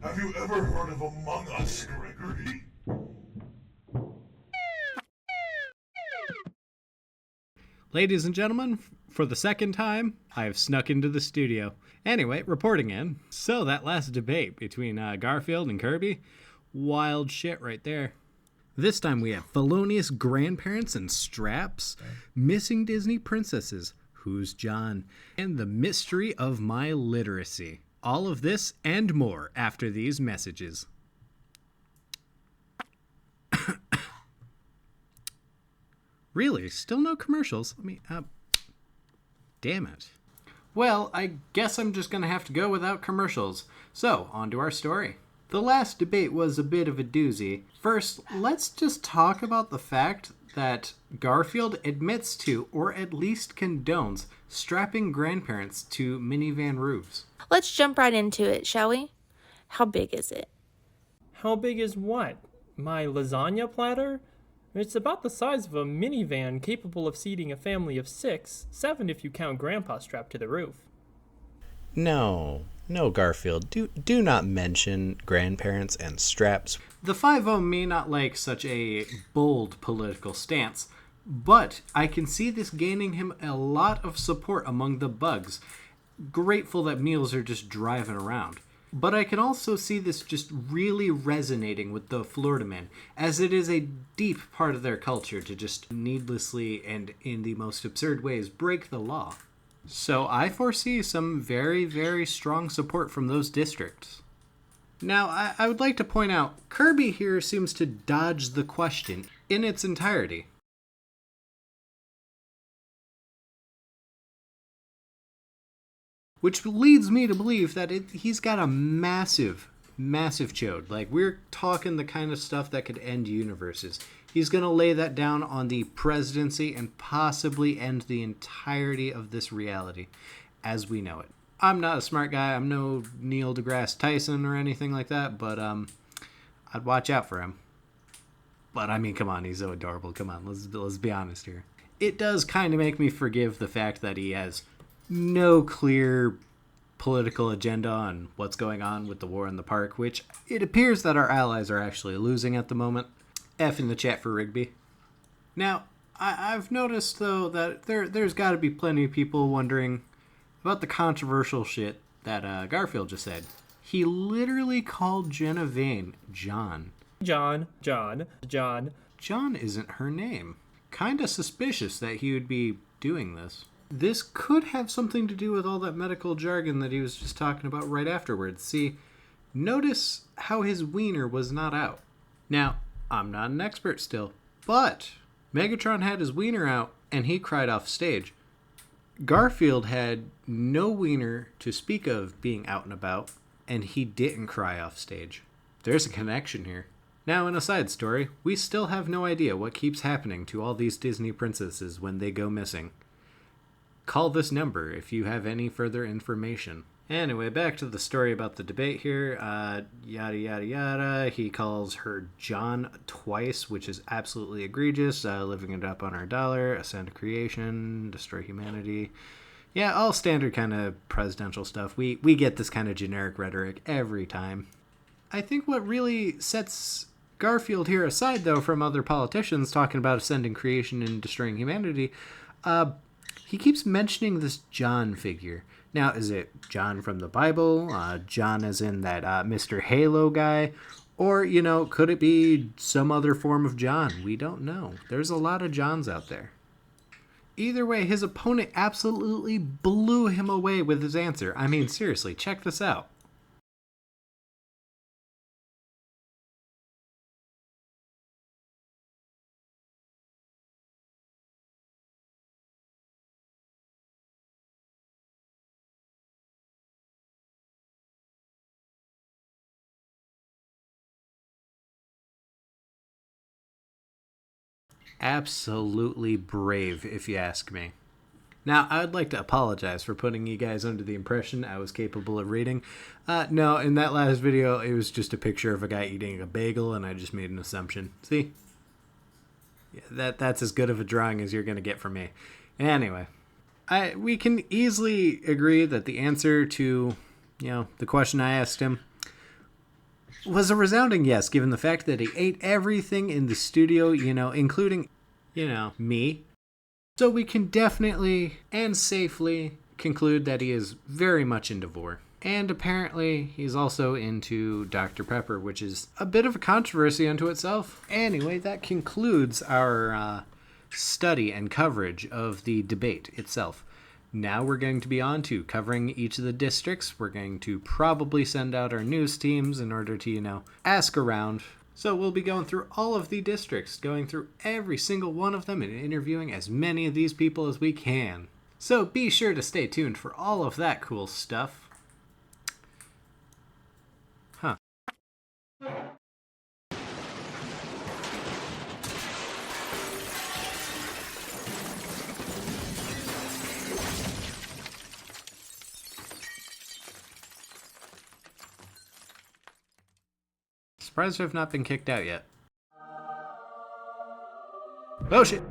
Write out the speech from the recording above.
Have you ever heard of Among Us, Gregory? Ladies and gentlemen, for the second time, I have snuck into the studio. Anyway, reporting in. So, that last debate between Garfield and Kirby, wild shit right there. This time we have felonious grandparents and straps, missing Disney princesses, who's John, and the mystery of my literacy. All of this and more after these messages. Really? Still no commercials? Damn it. Well, I guess I'm just gonna have to go without commercials. So, on to our story. The last debate was a bit of a doozy. First, let's just talk about the fact that Garfield admits to, or at least condones, strapping grandparents to minivan roofs. Let's jump right into it, shall we? How big is it? How big is what? My lasagna platter? It's about the size of a minivan capable of seating a family of 6, 7 if you count Grandpa strapped to the roof. No, Garfield. Do not mention grandparents and straps. The 5-0 may not like such a bold political stance, but I can see this gaining him a lot of support among the bugs, grateful that meals are just driving around. But I can also see this just really resonating with the Florida men, as it is a deep part of their culture to just needlessly and in the most absurd ways break the law. So I foresee some very, very strong support from those districts. Now, I would like to point out, Kirby here seems to dodge the question in its entirety. Which leads me to believe that he's got a massive chode. Like, we're talking the kind of stuff that could end universes. He's going to lay that down on the presidency and possibly end the entirety of this reality as we know it. I'm not a smart guy. I'm no Neil deGrasse Tyson or anything like that, but I'd watch out for him. But I mean, come on, he's so adorable. Come on, let's be honest here. It does kind of make me forgive the fact that he has no clear political agenda on what's going on with the war in the park, which it appears that our allies are actually losing at the moment. F in the chat for Rigby. Now, I've noticed, though, that there's got to be plenty of people wondering about the controversial shit that Garfield just said. He literally called Jenna Vane John. John. John isn't her name. Kinda suspicious that he would be doing this. This could have something to do with all that medical jargon that he was just talking about right afterwards. See, notice how his wiener was not out. Now, I'm not an expert still, but Megatron had his wiener out and he cried off stage. Garfield had no wiener to speak of being out and about, and he didn't cry off stage. There's a connection here. Now, in a side story, we still have no idea what keeps happening to all these Disney princesses when they go missing. Call this number if you have any further information. Anyway, back to the story about the debate here. Yada, yada, yada. He calls her John twice, which is absolutely egregious. Living it up on our dollar. Ascend to creation. Destroy humanity. Yeah, all standard kind of presidential stuff. We get this kind of generic rhetoric every time. I think what really sets Garfield here aside, though, from other politicians talking about ascending creation and destroying humanity, he keeps mentioning this John figure. Now, is it John from the Bible? John as in that Mr. Halo guy? Or, could it be some other form of John? We don't know. There's a lot of Johns out there. Either way, his opponent absolutely blew him away with his answer. I mean, seriously, check this out. Absolutely brave, if you ask me. Now, I'd like to apologize for putting you guys under the impression I was capable of reading. No, in that last video, it was just a picture of a guy eating a bagel, and I just made an assumption. See? Yeah, that's as good of a drawing as you're going to get from me. Anyway, we can easily agree that the answer to, the question I asked him was a resounding yes, given the fact that he ate everything in the studio, including, me. So we can definitely and safely conclude that he is very much into vor. And apparently he's also into Dr. Pepper, which is a bit of a controversy unto itself. Anyway, that concludes our study and coverage of the debate itself. Now we're going to be on to covering each of the districts. We're going to probably send out our news teams in order to, ask around. So we'll be going through all of the districts, going through every single one of them and interviewing as many of these people as we can. So be sure to stay tuned for all of that cool stuff. Huh. Surprised I've not been kicked out yet. Oh shit!